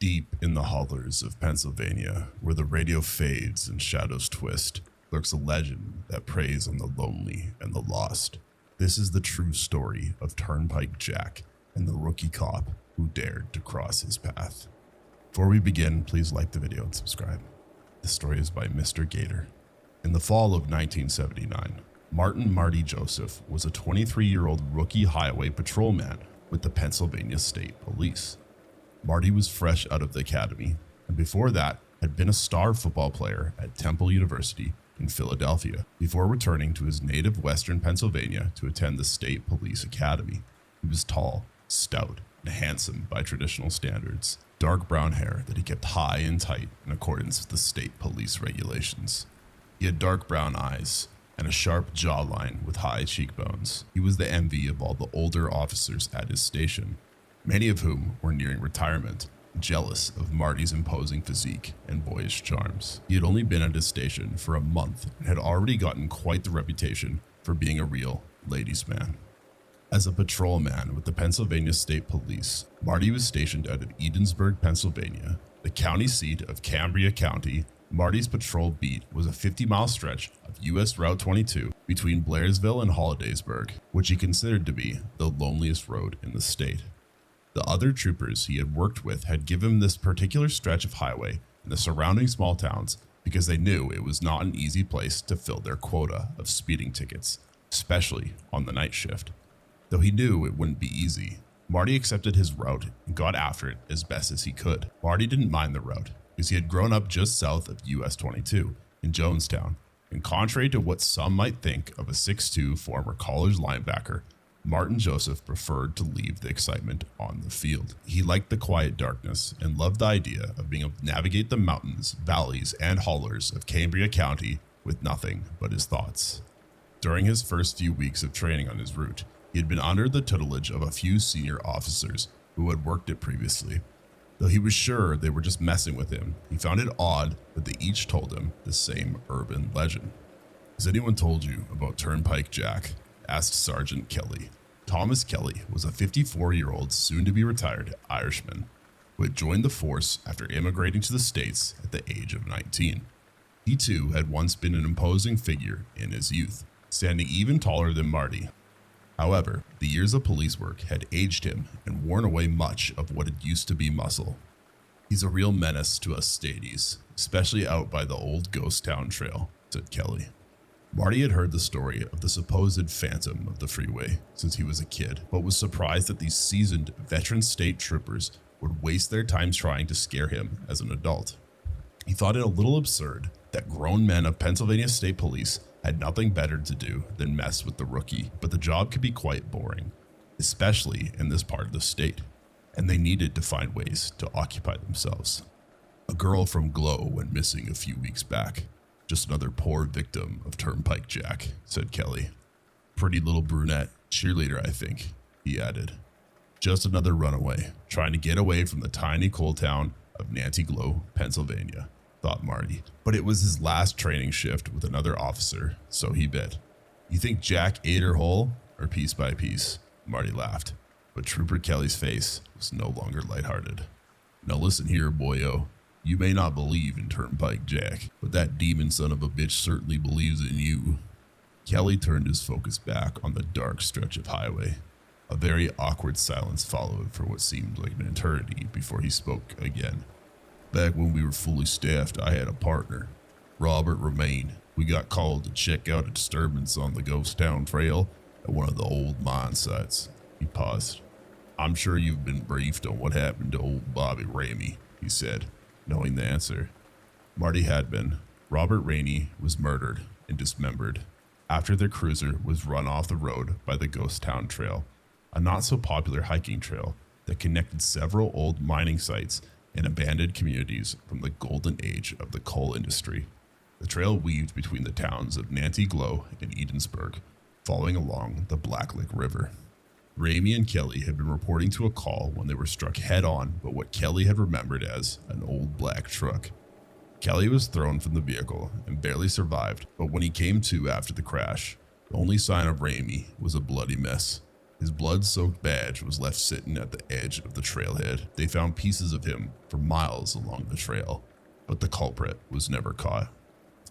Deep in the hollers of Pennsylvania, where the radio fades and shadows twist, lurks a legend that preys on the lonely and the lost. This is the true story of Turnpike Jack and the rookie cop who dared to cross his path. Before we begin, please like the video and subscribe. The story is by Mr. Gator. In the fall of 1979, Marty Joseph was a 23-year-old rookie highway patrolman with the Pennsylvania State Police. Marty was fresh out of the academy, and before that had been a star football player at Temple University in Philadelphia, before returning to his native western Pennsylvania to attend the State Police Academy. He was tall, stout, and handsome by traditional standards, dark brown hair that he kept high and tight in accordance with the state police regulations. He had dark brown eyes and a sharp jawline with high cheekbones. He was the envy of all the older officers at his station, many of whom were nearing retirement, jealous of Marty's imposing physique and boyish charms. He had only been at his station for a month and had already gotten quite the reputation for being a real ladies' man. As a patrolman with the Pennsylvania State Police, Marty was stationed out at Edensburg, Pennsylvania, the county seat of Cambria County. Marty's patrol beat was a 50-mile stretch of US Route 22 between Blairsville and Hollidaysburg, which he considered to be the loneliest road in the state. The other troopers he had worked with had given him this particular stretch of highway in the surrounding small towns because they knew it was not an easy place to fill their quota of speeding tickets, especially on the night shift. Though he knew it wouldn't be easy, Marty accepted his route and got after it as best as he could. Marty didn't mind the route because he had grown up just south of US 22 in Jonestown, and contrary to what some might think of a 6'2" former college linebacker, Martin Joseph preferred to leave the excitement on the field. He liked the quiet darkness and loved the idea of being able to navigate the mountains, valleys, and hollers of Cambria County with nothing but his thoughts. During his first few weeks of training on his route, he had been under the tutelage of a few senior officers who had worked it previously. Though he was sure they were just messing with him, he found it odd that they each told him the same urban legend. "Has anyone told you about Turnpike Jack?" asked Sergeant Kelly. Thomas Kelly was a 54-year-old soon-to-be-retired Irishman who had joined the force after immigrating to the States at the age of 19. He too had once been an imposing figure in his youth, standing even taller than Marty. However, the years of police work had aged him and worn away much of what had used to be muscle. "He's a real menace to us stadies, especially out by the old ghost town trail," said Kelly. Marty had heard the story of the supposed phantom of the freeway since he was a kid, but was surprised that these seasoned veteran state troopers would waste their time trying to scare him as an adult. He thought it a little absurd that grown men of Pennsylvania State Police had nothing better to do than mess with the rookie, but the job could be quite boring, especially in this part of the state, and they needed to find ways to occupy themselves. "A girl from Glow went missing a few weeks back. Just another poor victim of Turnpike Jack," said Kelly. "Pretty little brunette, cheerleader I think," he added. "Just another runaway, trying to get away from the tiny coal town of Nantiglow, Pennsylvania," thought Marty. But it was his last training shift with another officer, so he bit. "You think Jack ate her whole, or piece by piece?" Marty laughed, but Trooper Kelly's face was no longer lighthearted. "Now listen here, boyo. You may not believe in Turnpike Jack, but that demon son of a bitch certainly believes in you." Kelly turned his focus back on the dark stretch of highway. A very awkward silence followed for what seemed like an eternity before he spoke again. "Back when we were fully staffed, I had a partner, Robert Romaine. We got called to check out a disturbance on the ghost town trail at one of the old mine sites." He paused. "I'm sure you've been briefed on what happened to old Bobby Ramey," he said, knowing the answer. Marty had been. Robert Rainey was murdered and dismembered after their cruiser was run off the road by the Ghost Town Trail, a not-so-popular hiking trail that connected several old mining sites and abandoned communities from the golden age of the coal industry. The trail weaved between the towns of Nantiglow and Edensburg, following along the Blacklick River. Ramey and Kelly had been reporting to a call when they were struck head-on by what Kelly had remembered as an old black truck. Kelly was thrown from the vehicle and barely survived, but when he came to after the crash, the only sign of Ramey was a bloody mess. His blood-soaked badge was left sitting at the edge of the trailhead. They found pieces of him for miles along the trail, but the culprit was never caught.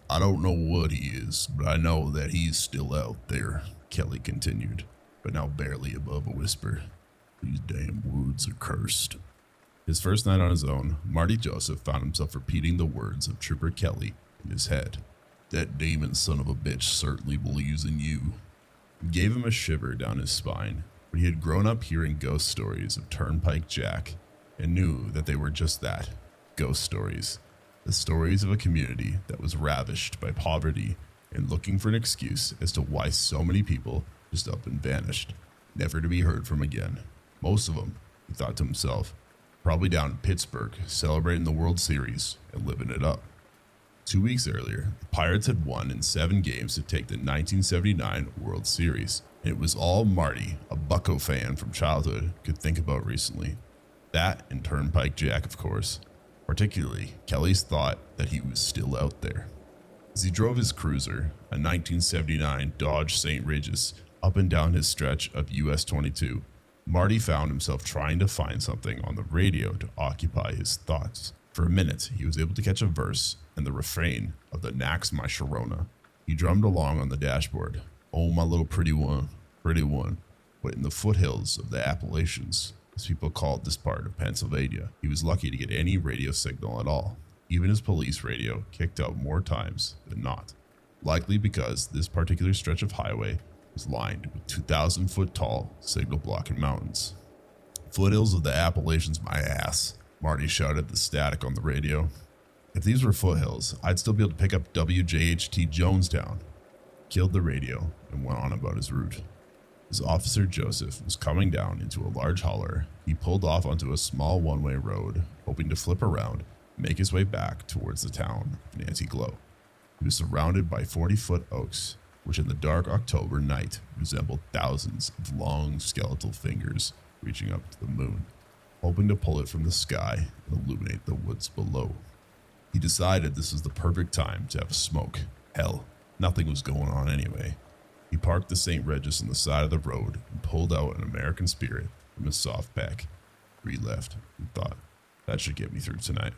I don't know what he is, but I know that he's still out there, Kelly continued, but now barely above a whisper. These damn woods are cursed. His first night on his own, Marty Joseph found himself repeating the words of Trooper Kelly in his head. That demon son of a bitch certainly believes in you. It gave him a shiver down his spine, but he had grown up hearing ghost stories of Turnpike Jack and knew that they were just that, ghost stories. The stories of a community that was ravished by poverty and looking for an excuse as to why so many people just up and vanished, never to be heard from again. Most of them, he thought to himself, probably down in Pittsburgh celebrating the World Series and living it up. 2 weeks earlier, the Pirates had won in 7 games to take the 1979 World Series, and it was all Marty, a Bucco fan from childhood, could think about recently. That and Turnpike Jack, of course. Particularly, Kelly's thought that he was still out there. As he drove his cruiser, a 1979 Dodge St. Regis, up and down his stretch of US 22, Marty found himself trying to find something on the radio to occupy his thoughts. For a minute, he was able to catch a verse and the refrain of the Nax My Sharona. He drummed along on the dashboard. Oh, my little pretty one, but in the foothills of the Appalachians, as people called this part of Pennsylvania, he was lucky to get any radio signal at all. Even his police radio kicked out more times than not, likely because this particular stretch of highway was lined with 2,000-foot tall signal-blocking mountains. Foothills of the Appalachians, my ass, Marty shouted the static on the radio. If these were foothills, I'd still be able to pick up WJHT Jonestown. Killed the radio and went on about his route. As Officer Joseph was coming down into a large holler, he pulled off onto a small one-way road, hoping to flip around and make his way back towards the town of Nancy Glow. He was surrounded by 40-foot oaks, which in the dark October night resembled thousands of long skeletal fingers reaching up to the moon, hoping to pull it from the sky and illuminate the woods below. He decided this was the perfect time to have a smoke. Hell, nothing was going on anyway. He parked the St. Regis on the side of the road and pulled out an American Spirit from his soft pack. He left and thought, that should get me through tonight.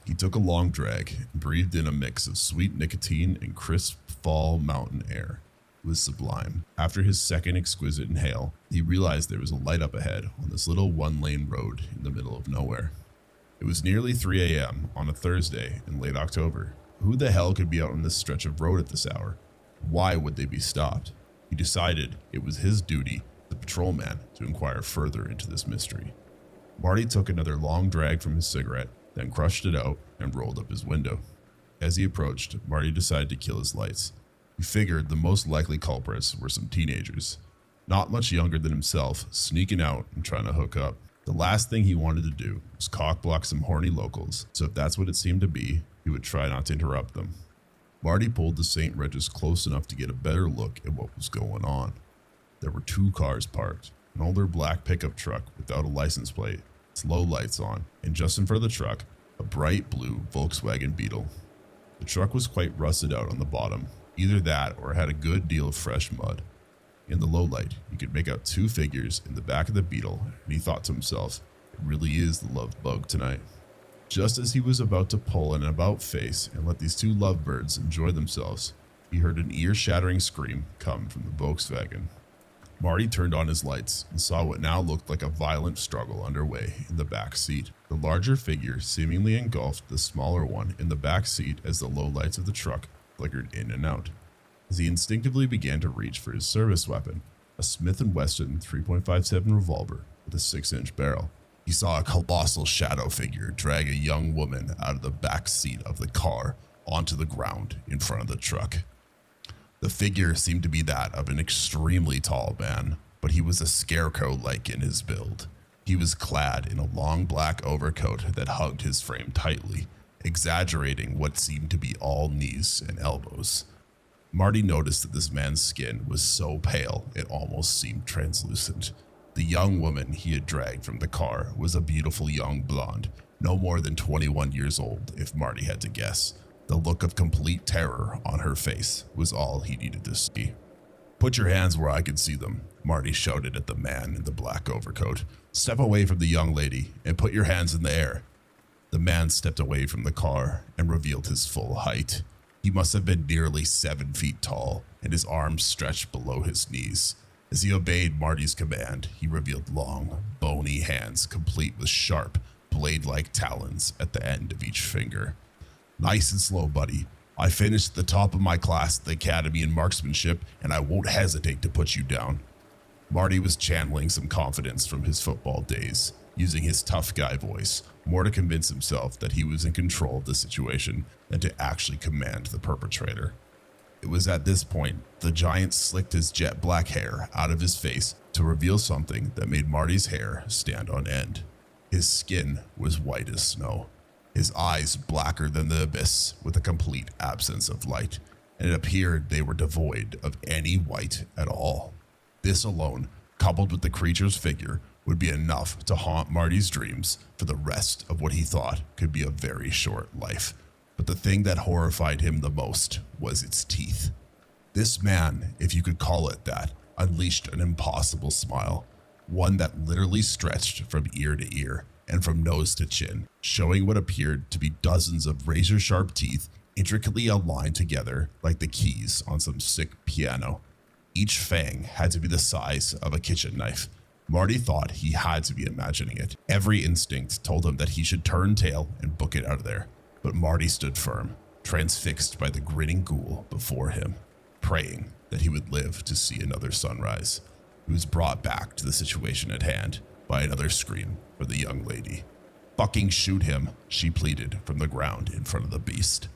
He took a long drag and breathed in a mix of sweet nicotine and crisp fall mountain air. It was sublime. After his second exquisite inhale, he realized there was a light up ahead on this little one-lane road in the middle of nowhere. It was nearly 3 a.m. on a Thursday in late October. Who the hell could be out on this stretch of road at this hour? Why would they be stopped? He decided it was his duty, the patrolman, to inquire further into this mystery. Marty took another long drag from his cigarette, then crushed it out and rolled up his window. As he approached, Marty decided to kill his lights. He figured the most likely culprits were some teenagers, not much younger than himself, sneaking out and trying to hook up. The last thing he wanted to do was cockblock some horny locals, so if that's what it seemed to be, he would try not to interrupt them. Marty pulled the St. Regis close enough to get a better look at what was going on. There were 2 cars parked, an older black pickup truck without a license plate, its low lights on, and just in front of the truck, a bright blue Volkswagen Beetle. The truck was quite rusted out on the bottom, either that or it had a good deal of fresh mud. In the low light, you could make out 2 figures in the back of the Beetle, and he thought to himself, it really is the love bug tonight. Just as he was about to pull an about-face and let these 2 lovebirds enjoy themselves, he heard an ear-shattering scream come from the Volkswagen. Marty turned on his lights and saw what now looked like a violent struggle underway in the back seat. The larger figure seemingly engulfed the smaller one in the back seat as the low lights of the truck flickered in and out. As he instinctively began to reach for his service weapon, a Smith & Wesson 3.57 revolver with a 6-inch barrel, he saw a colossal shadow figure drag a young woman out of the back seat of the car onto the ground in front of the truck. The figure seemed to be that of an extremely tall man, but he was a scarecrow-like in his build. He was clad in a long black overcoat that hugged his frame tightly, exaggerating what seemed to be all knees and elbows. Marty noticed that this man's skin was so pale it almost seemed translucent. The young woman he had dragged from the car was a beautiful young blonde, no more than 21 years old if Marty had to guess. The look of complete terror on her face was all he needed to see. Put your hands where I can see them, Marty shouted at the man in the black overcoat. "Step away from the young lady and put your hands in the air." The man stepped away from the car and revealed his full height. He must have been nearly 7 feet tall, and his arms stretched below his knees. As he obeyed Marty's command, he revealed long, bony hands complete with sharp, blade-like talons at the end of each finger. "Nice and slow, buddy. I finished at the top of my class at the Academy in Marksmanship, and I won't hesitate to put you down." Marty was channeling some confidence from his football days, using his tough guy voice, more to convince himself that he was in control of the situation than to actually command the perpetrator. It was at this point the giant slicked his jet black hair out of his face to reveal something that made Marty's hair stand on end. His skin was white as snow, his eyes blacker than the abyss with a complete absence of light, and it appeared they were devoid of any white at all. This alone, coupled with the creature's figure, would be enough to haunt Marty's dreams for the rest of what he thought could be a very short life. But the thing that horrified him the most was its teeth. This man, if you could call it that, unleashed an impossible smile, one that literally stretched from ear to ear and from nose to chin, showing what appeared to be dozens of razor-sharp teeth intricately aligned together like the keys on some sick piano. Each fang had to be the size of a kitchen knife. Marty thought he had to be imagining it. Every instinct told him that he should turn tail and book it out of there. But Marty stood firm, transfixed by the grinning ghoul before him, praying that he would live to see another sunrise. He was brought back to the situation at hand by another scream for the young lady. "Fucking shoot him," she pleaded from the ground in front of the beast.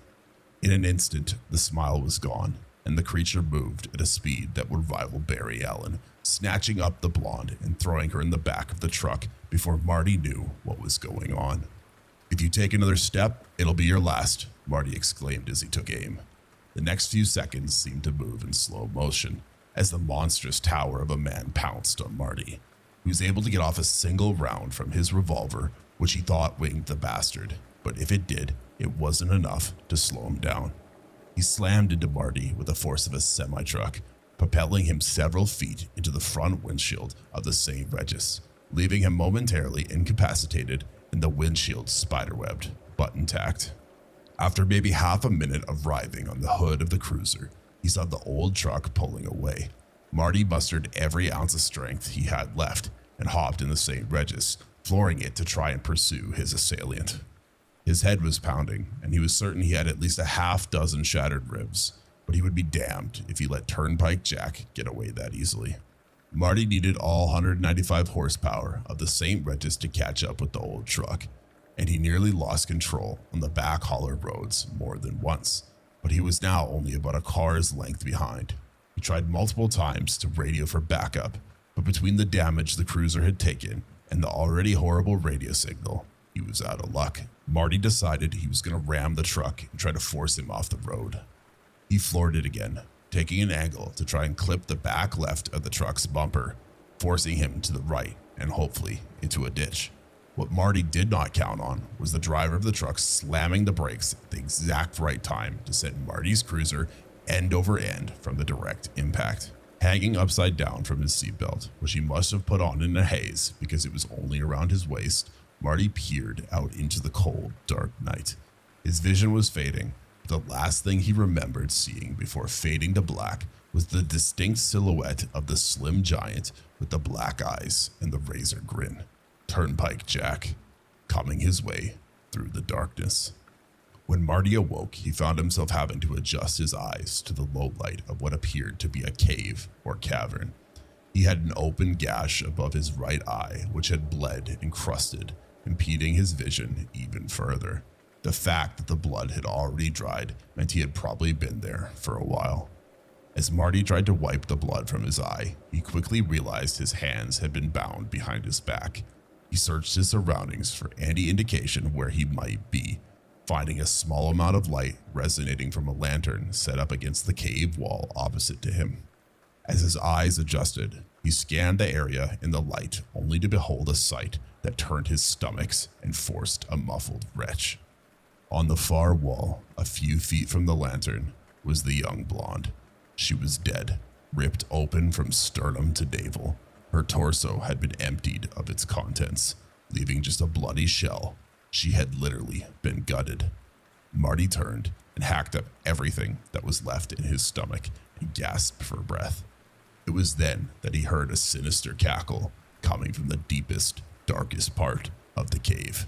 In an instant, the smile was gone, and the creature moved at a speed that would rival Barry Allen, snatching up the blonde and throwing her in the back of the truck before Marty knew what was going on. "If you take another step, it'll be your last," Marty exclaimed as he took aim. The next few seconds seemed to move in slow motion as the monstrous tower of a man pounced on Marty. He was able to get off a single round from his revolver, which he thought winged the bastard, but if it did, it wasn't enough to slow him down. He slammed into Marty with the force of a semi-truck, propelling him several feet into the front windshield of the St. Regis, leaving him momentarily incapacitated and the windshield spiderwebbed, but intact. After maybe half a minute of writhing on the hood of the cruiser, he saw the old truck pulling away. Marty mustered every ounce of strength he had left and hopped in the St. Regis, flooring it to try and pursue his assailant. His head was pounding, and he was certain he had at least a half dozen shattered ribs, but he would be damned if he let Turnpike Jack get away that easily. Marty needed all 195 horsepower of the St. Regis to catch up with the old truck, and he nearly lost control on the back holler roads more than once, but he was now only about a car's length behind. He tried multiple times to radio for backup, but between the damage the cruiser had taken and the already horrible radio signal, he was out of luck. Marty decided he was going to ram the truck and try to force him off the road. He floored it again, taking an angle to try and clip the back left of the truck's bumper, forcing him to the right and hopefully into a ditch. What Marty did not count on was the driver of the truck slamming the brakes at the exact right time to send Marty's cruiser end over end from the direct impact. Hanging upside down from his seatbelt, which he must have put on in a haze because it was only around his waist, Marty peered out into the cold, dark night. His vision was fading, but the last thing he remembered seeing before fading to black was the distinct silhouette of the slim giant with the black eyes and the razor grin. Turnpike Jack, coming his way through the darkness. When Marty awoke, he found himself having to adjust his eyes to the low light of what appeared to be a cave or cavern. He had an open gash above his right eye, which had bled and crusted, impeding his vision even further. The fact that the blood had already dried meant he had probably been there for a while. As Marty tried to wipe the blood from his eye, he quickly realized his hands had been bound behind his back. He searched his surroundings for any indication of where he might be, finding a small amount of light resonating from a lantern set up against the cave wall opposite to him. As his eyes adjusted, he scanned the area in the light only to behold a sight that turned his stomachs and forced a muffled retch. On the far wall, a few feet from the lantern, was the young blonde. She was dead, ripped open from sternum to navel. Her torso had been emptied of its contents, leaving just a bloody shell. She had literally been gutted. Marty turned and hacked up everything that was left in his stomach and gasped for breath. It was then that he heard a sinister cackle coming from the deepest, darkest part of the cave.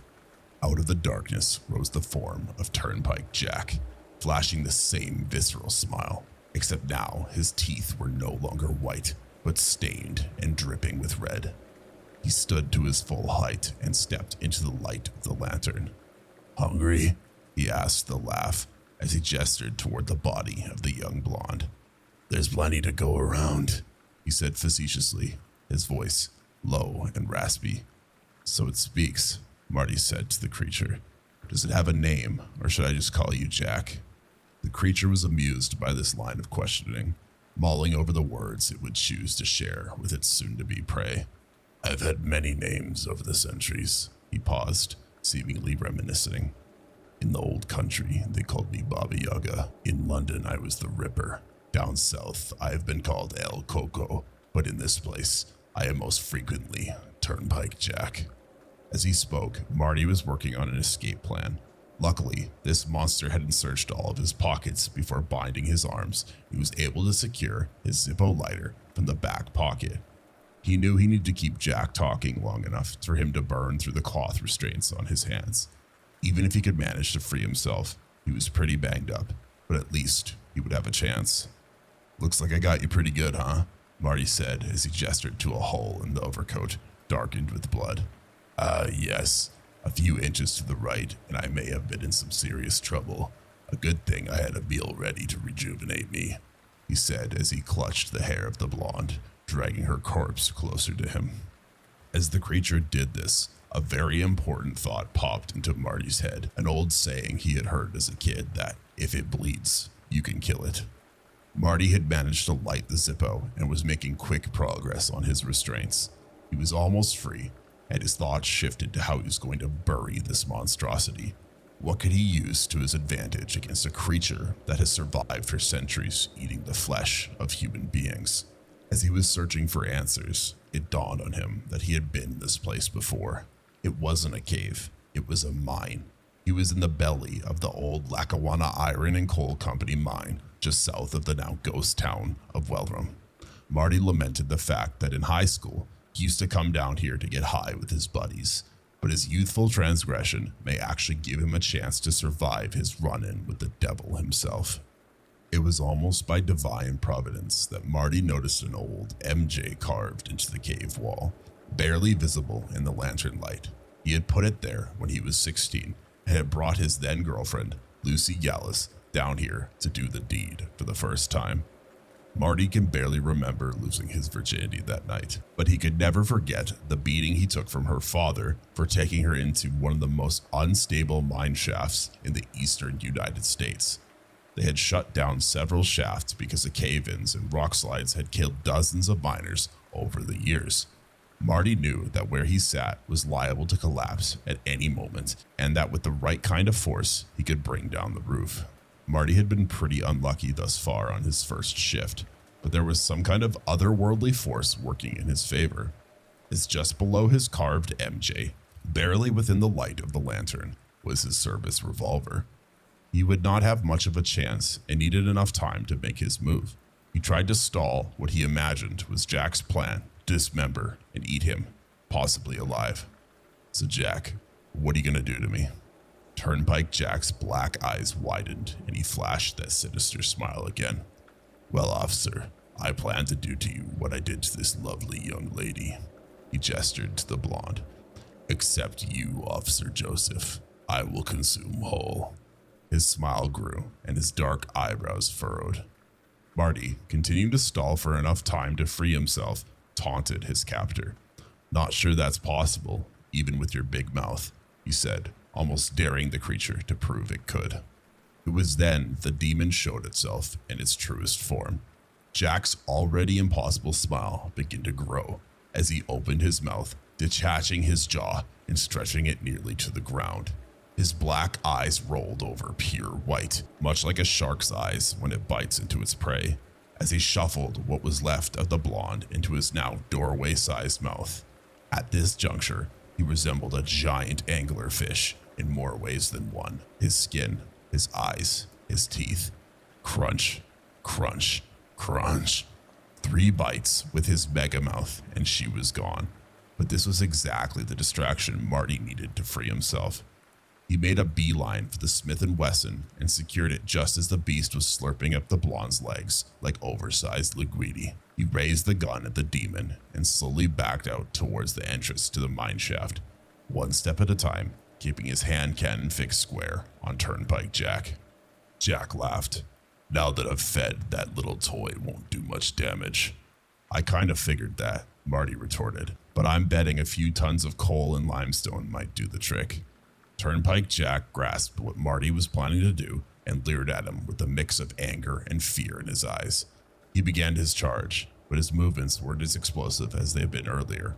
Out of the darkness rose the form of Turnpike Jack, flashing the same visceral smile, except now his teeth were no longer white, but stained and dripping with red. He stood to his full height and stepped into the light of the lantern. "Hungry?" he asked with a laugh as he gestured toward the body of the young blonde. "There's plenty to go around," he said facetiously, his voice low and raspy. "So it speaks," Marty said to the creature. "Does it have a name, or should I just call you Jack?" The creature was amused by this line of questioning, mulling over the words it would choose to share with its soon-to-be prey. "I've had many names over the centuries," he paused, seemingly reminiscing. "In the old country, they called me Baba Yaga. In London, I was the Ripper. Down south, I have been called El Coco, but in this place, I am most frequently Turnpike Jack." As he spoke, Marty was working on an escape plan. Luckily, this monster hadn't searched all of his pockets before binding his arms. He was able to secure his Zippo lighter from the back pocket. He knew he needed to keep Jack talking long enough for him to burn through the cloth restraints on his hands. Even if he could manage to free himself, he was pretty banged up, but at least he would have a chance. "Looks like I got you pretty good, huh?" Marty said as he gestured to a hole in the overcoat, darkened with blood. Yes. A few inches to the right, and I may have been in some serious trouble. A good thing I had a meal ready to rejuvenate me," he said as he clutched the hair of the blonde, dragging her corpse closer to him. As the creature did this, a very important thought popped into Marty's head, an old saying he had heard as a kid that, if it bleeds, you can kill it. Marty had managed to light the Zippo and was making quick progress on his restraints. He was almost free, and his thoughts shifted to how he was going to bury this monstrosity. What could he use to his advantage against a creature that has survived for centuries eating the flesh of human beings? As he was searching for answers, it dawned on him that he had been in this place before. It wasn't a cave, it was a mine. He was in the belly of the old Lackawanna Iron and Coal Company mine, just south of the now ghost town of Wellram. Marty lamented the fact that in high school, he used to come down here to get high with his buddies, but his youthful transgression may actually give him a chance to survive his run-in with the devil himself. It was almost by divine providence that Marty noticed an old MJ carved into the cave wall, barely visible in the lantern light. He had put it there when he was 16 and had brought his then-girlfriend, Lucy Gallus, down here to do the deed for the first time. Marty can barely remember losing his virginity that night, but he could never forget the beating he took from her father for taking her into one of the most unstable mine shafts in the eastern United States. They had shut down several shafts because of cave-ins and rock slides had killed dozens of miners over the years. Marty knew that where he sat was liable to collapse at any moment, and that with the right kind of force, he could bring down the roof. Marty had been pretty unlucky thus far on his first shift, but there was some kind of otherworldly force working in his favor. As just below his carved MJ, barely within the light of the lantern, was his service revolver. He would not have much of a chance and needed enough time to make his move. He tried to stall what he imagined was Jack's plan, dismember and eat him, possibly alive. "So Jack, what are you gonna do to me?" Turnpike Jack's black eyes widened and he flashed that sinister smile again. "Well, officer, I plan to do to you what I did to this lovely young lady." He gestured to the blonde. "Except you, Officer Joseph, I will consume whole." His smile grew and his dark eyebrows furrowed. Marty, continuing to stall for enough time to free himself, taunted his captor. "Not sure that's possible, even with your big mouth," he said, almost daring the creature to prove it could. It was then the demon showed itself in its truest form. Jack's already impossible smile began to grow as he opened his mouth, detaching his jaw and stretching it nearly to the ground. His black eyes rolled over pure white, much like a shark's eyes when it bites into its prey. as he shuffled what was left of the blonde into his now doorway-sized mouth. At this juncture, he resembled a giant anglerfish in more ways than one. His skin, his eyes, his teeth. Crunch, crunch, crunch. 3 bites with his mega mouth and she was gone. But this was exactly the distraction Marty needed to free himself. He made a beeline for the Smith & Wesson and secured it just as the beast was slurping up the blonde's legs like oversized linguine. He raised the gun at the demon and slowly backed out towards the entrance to the mine shaft, one step at a time, keeping his hand cannon fixed square on Turnpike Jack. Jack laughed. Now that I've fed, that little toy won't do much damage. I kind of figured that, Marty retorted, but I'm betting a few tons of coal and limestone might do the trick. Turnpike Jack grasped what Marty was planning to do and leered at him with a mix of anger and fear in his eyes. He began his charge, but his movements weren't as explosive as they had been earlier.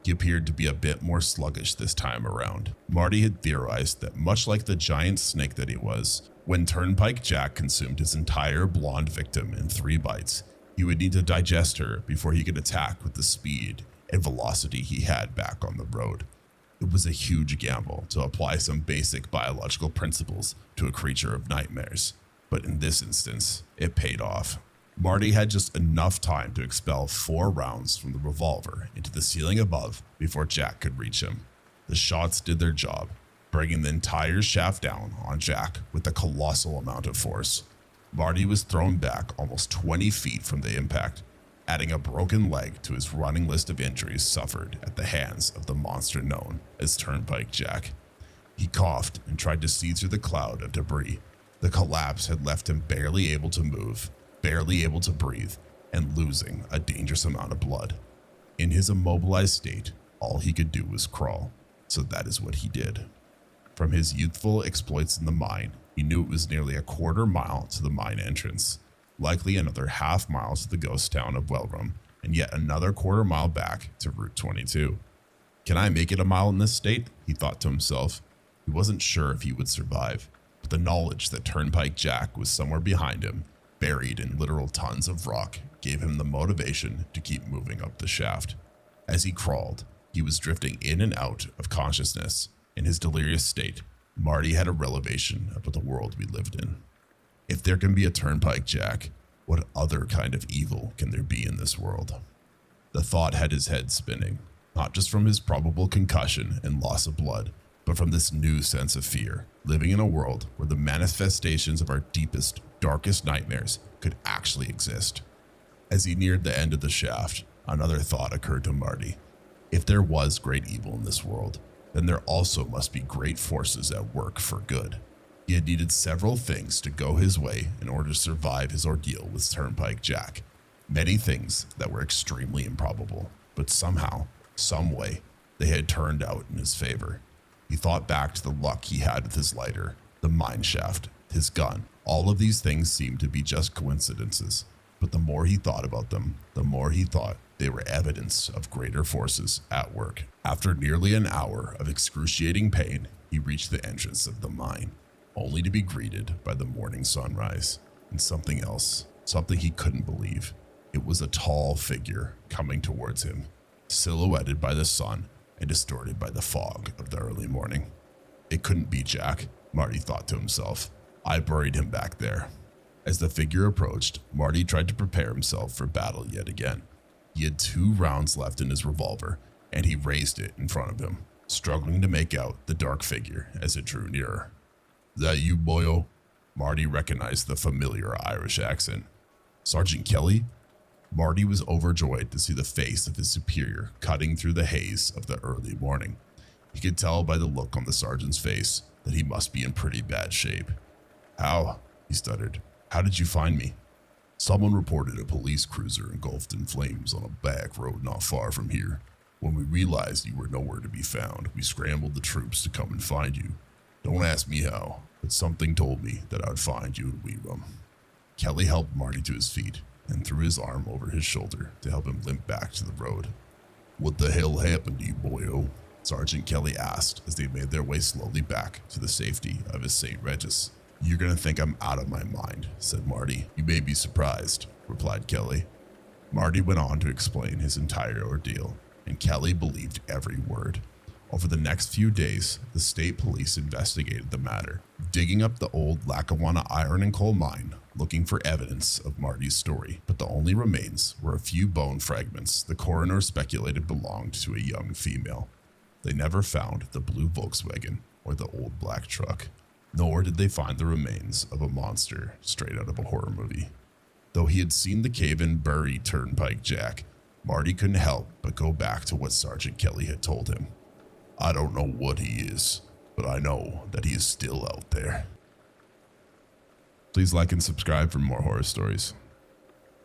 He appeared to be a bit more sluggish this time around. Marty had theorized that much like the giant snake that he was, when Turnpike Jack consumed his entire blonde victim in 3 bites, he would need to digest her before he could attack with the speed and velocity he had back on the road. It was a huge gamble to apply some basic biological principles to a creature of nightmares, but in this instance, it paid off. Marty had just enough time to expel 4 rounds from the revolver into the ceiling above before Jack could reach him. The shots did their job, bringing the entire shaft down on Jack with a colossal amount of force. Marty was thrown back almost 20 feet from the impact, adding a broken leg to his running list of injuries suffered at the hands of the monster known as Turnpike Jack. He coughed and tried to see through the cloud of debris. The collapse had left him barely able to move, barely able to breathe, and losing a dangerous amount of blood. In his immobilized state, all he could do was crawl, so that is what he did. From his youthful exploits in the mine, he knew it was nearly a quarter mile to the mine entrance, likely another half mile to the ghost town of Wellrum, and yet another quarter mile back to Route 22. Can I make it a mile in this state? He thought to himself. He wasn't sure if he would survive, but the knowledge that Turnpike Jack was somewhere behind him, buried in literal tons of rock, gave him the motivation to keep moving up the shaft. As he crawled, he was drifting in and out of consciousness. In his delirious state, Marty had a revelation about the world we lived in. If there can be a Turnpike Jack, what other kind of evil can there be in this world? The thought had his head spinning, not just from his probable concussion and loss of blood, but from this new sense of fear, living in a world where the manifestations of our deepest, darkest nightmares could actually exist. As he neared the end of the shaft, another thought occurred to Marty. If there was great evil in this world, then there also must be great forces at work for good. He had needed several things to go his way in order to survive his ordeal with Turnpike Jack. Many things that were extremely improbable, but somehow, some way, they had turned out in his favor. He thought back to the luck he had with his lighter, the mine shaft, his gun. All of these things seemed to be just coincidences, but the more he thought about them, the more he thought they were evidence of greater forces at work. After nearly an hour of excruciating pain, he reached the entrance of the mine, only to be greeted by the morning sunrise and something else, something he couldn't believe. It was a tall figure coming towards him, silhouetted by the sun and distorted by the fog of the early morning. It couldn't be Jack, Marty thought to himself. I buried him back there. As the figure approached, Marty tried to prepare himself for battle yet again. He had 2 rounds left in his revolver, and he raised it in front of him, struggling to make out the dark figure as it drew nearer. That you, boyo? Marty recognized the familiar Irish accent. Sergeant Kelly? Marty was overjoyed to see the face of his superior cutting through the haze of the early morning. He could tell by the look on the sergeant's face that he must be in pretty bad shape. How? He stuttered. How did you find me? Someone reported a police cruiser engulfed in flames on a back road not far from here. When we realized you were nowhere to be found, we scrambled the troops to come and find you. Don't ask me how, but something told me that I would find you in Wee-Rum. Kelly helped Marty to his feet and threw his arm over his shoulder to help him limp back to the road. What the hell happened to you, boyo? Sergeant Kelly asked as they made their way slowly back to the safety of his St. Regis. You're gonna think I'm out of my mind, said Marty. You may be surprised. replied Kelly. Marty went on to explain his entire ordeal, and Kelly believed every word. Over the next few days, the state police investigated the matter, digging up the old Lackawanna iron and coal mine, looking for evidence of Marty's story. But the only remains were a few bone fragments the coroner speculated belonged to a young female. They never found the blue Volkswagen or the old black truck, nor did they find the remains of a monster straight out of a horror movie. Though he had seen the cave-in bury Turnpike Jack, Marty couldn't help but go back to what Sergeant Kelly had told him. I don't know what he is, but I know that he is still out there. Please like and subscribe for more horror stories.